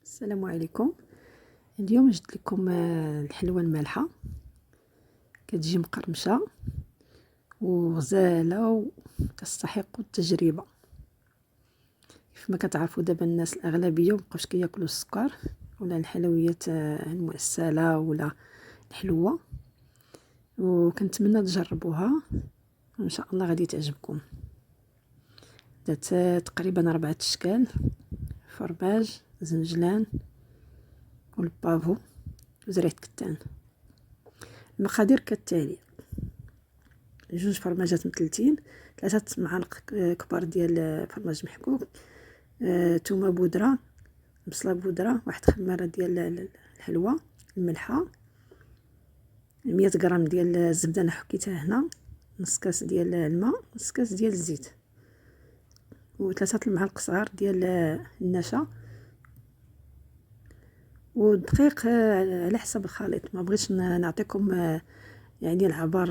السلام عليكم. اليوم جبت لكم الحلوى المالحه، كتجي مقرمشه وغزاله وتستحق التجربه. كيف ما كتعرفوا دابا الناس الاغلبيه مابقاوش كياكلوا السكر ولا الحلويات المعسله ولا الحلوه، وكنتمنى تجربوها وان شاء الله غادي تعجبكم. درت تقريبا 4 اشكال: فرماج، زنجلان، والبافو وزريعه كتان. المقادير كالتالي: 2 فرماجات متلتين، 3 معالق كبار ديال فرماج محكوك، تومه بودره، بصله بودره، 1 خماره ديال الحلوى الملحه، 100 غرام ديال الزبده انا حكيتها هنا، نص كاس ديال الماء، نص كاس ديال الزيت، و3 المعالق صغار ديال النشا، والدقيق على حسب الخليط. ما بغيتش نعطيكم يعني العبار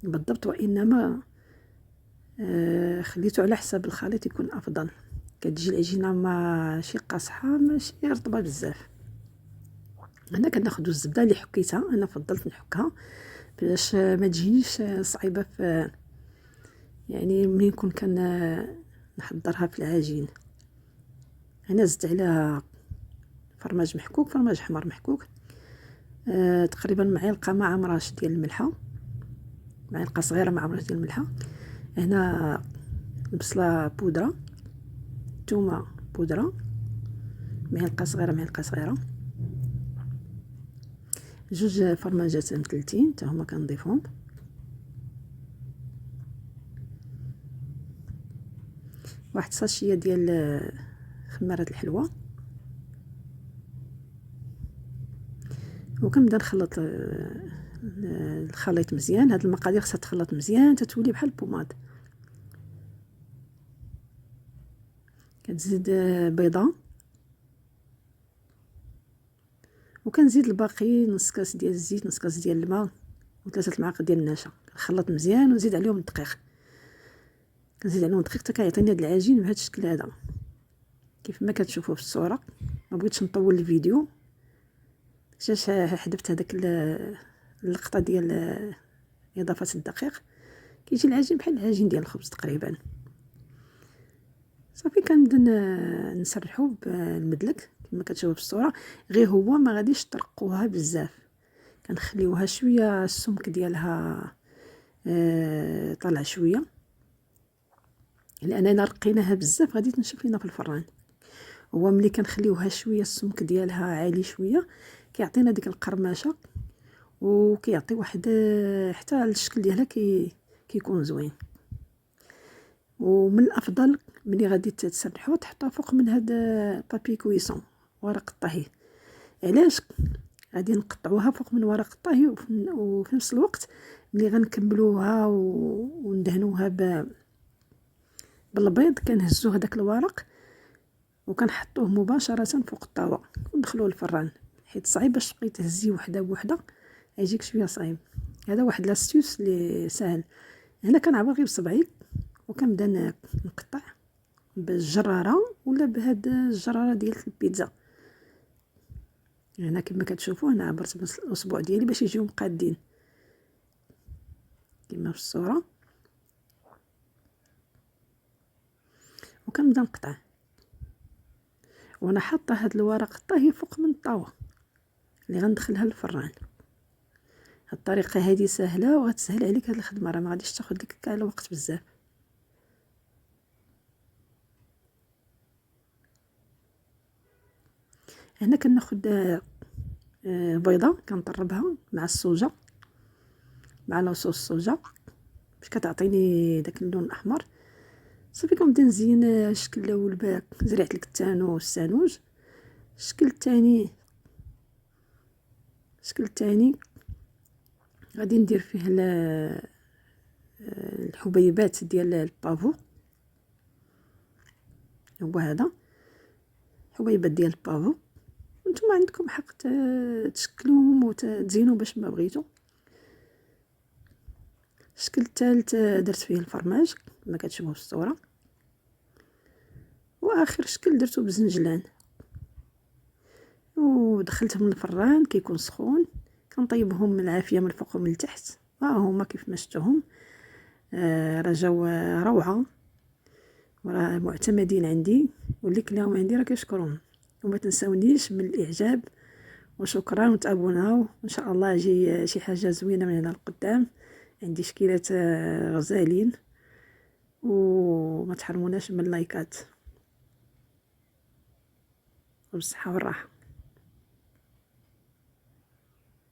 بالضبط، وانما خليته على حسب الخليط يكون افضل. كتجي العجينه ماشي قاصحه ماشي رطبه بزاف. هنا كناخذ الزبده اللي حكيتها، انا فضلت نحكها باش ما تجينيش صعيبه في يعني ملي نكون نحضرها في العجين. هنا زدت عليها فرماج محكوك، فرماج حمر محكوك، تقريبا معلقه مع عمراش ديال الملحه، معلقه صغيره مع عمراش ديال الملحه. هنا البصله بودره، تومه بودره، معلقه صغيره معلقه صغيره، 2 فرماجات متلتين حتى هما كنضيفهم، واحد ساشيه ديال خماره الحلوى، وكنبدا نخلط الخليط مزيان. هاد المقادير خصها تخلط مزيان تتولي بحال البوماد. كتزيد بيضه، وكنزيد الباقي نص كاس ديال الزيت، نص كاس ديال الماء، و3 المعالق ديال النشا. نخلط مزيان ونزيد عليهم الدقيق، كنزيد عليهم الدقيق حتى كيعطيني هاد العجين بهاد الشكل هذا كيف ما كتشوفوا في الصوره. ما بغيتش نطول الفيديو حيت حذفت هذاك اللقطه ديال اضافه الدقيق. كيجي العجين بحال العجين ديال الخبز تقريبا. صافي كنبدا نسرحو بالمدلك كما كتشوفوا في الصوره، غير هو ما غاديش ترقوها بزاف، كنخليوها شويه السمك ديالها طالع شويه، لاننا رقيناها بزاف غادي تنشف لينا في الفران. هو ملي كنخليوها شويه السمك ديالها عالي شويه كيعطينا ديك القرمشه، وكيعطي واحد حتى الشكل ديالها كيكون زوين. ومن الافضل ملي غادي تسرحوا تحطوها فوق من هاد بابي كويسون، ورق الطهي. علاش؟ غادي نقطعوها فوق من ورق الطهي، وفي نفس الوقت ملي غنكملوها وندهنوها بالبيض كنهزو هذاك الورق وكنحطوه مباشره فوق الطاوه وندخلوه الفران، حيت صعيب باش تبقاي تهزيه وحده بوحده، يجيك شويه صعيب. هذا واحد لاستيوس اللي سهل. هنا كنعبر غير بصبعي وكنبدا نقطع بالجراره ولا بهاد الجراره ديال البيتزا. هنا كما كتشوفوا انا عبرت بالاصبع ديالي باش يجيو مقادين كما في الصوره، وكنبدا نقطع وانا حاطه هاد الورق الطهي فوق من الطاوه اللي غندخلها للفران. هاد الطريقه هذه سهله وغتسهل عليك هاد الخدمه، راه ما غاديش تاخذ لك كاع الوقت بزاف. هنا كناخذ بيضه كنطربها مع الصوجه، مع لاصوص الصوجه باش كتعطيني داك اللون الاحمر. صافي كنبدا نزين الشكل الاول بزريعه الكتان والسانوج. الشكل الثاني غادي ندير فيه الحبيبات ديال البافو. هو هذا حبيبات ديال البافو، نتوما عندكم حق تشكلوهم وتزينوا باش ما بغيتو. الشكل الثالث درت فيه الفرماج كما كتشوفوا في الصوره، واخر شكل درتو بزنجلان. ودخلتهم للفران كيكون سخون، كنطيبهم من العافيه من الفوق ومن التحت. ها هما كيف ما شفتوهم، راه جاو روعه وراه معتمدين عندي، واللي كلاهم عندي راه كيشكرون. وما تنساونيش من الاعجاب وشكرا، وتابوناو ان شاء الله يجي شي حاجه زوينه من هنا لقدام. عندي شكيلات غزالين، وما تحرموناش من اللايكات، وبالصحه والراحه.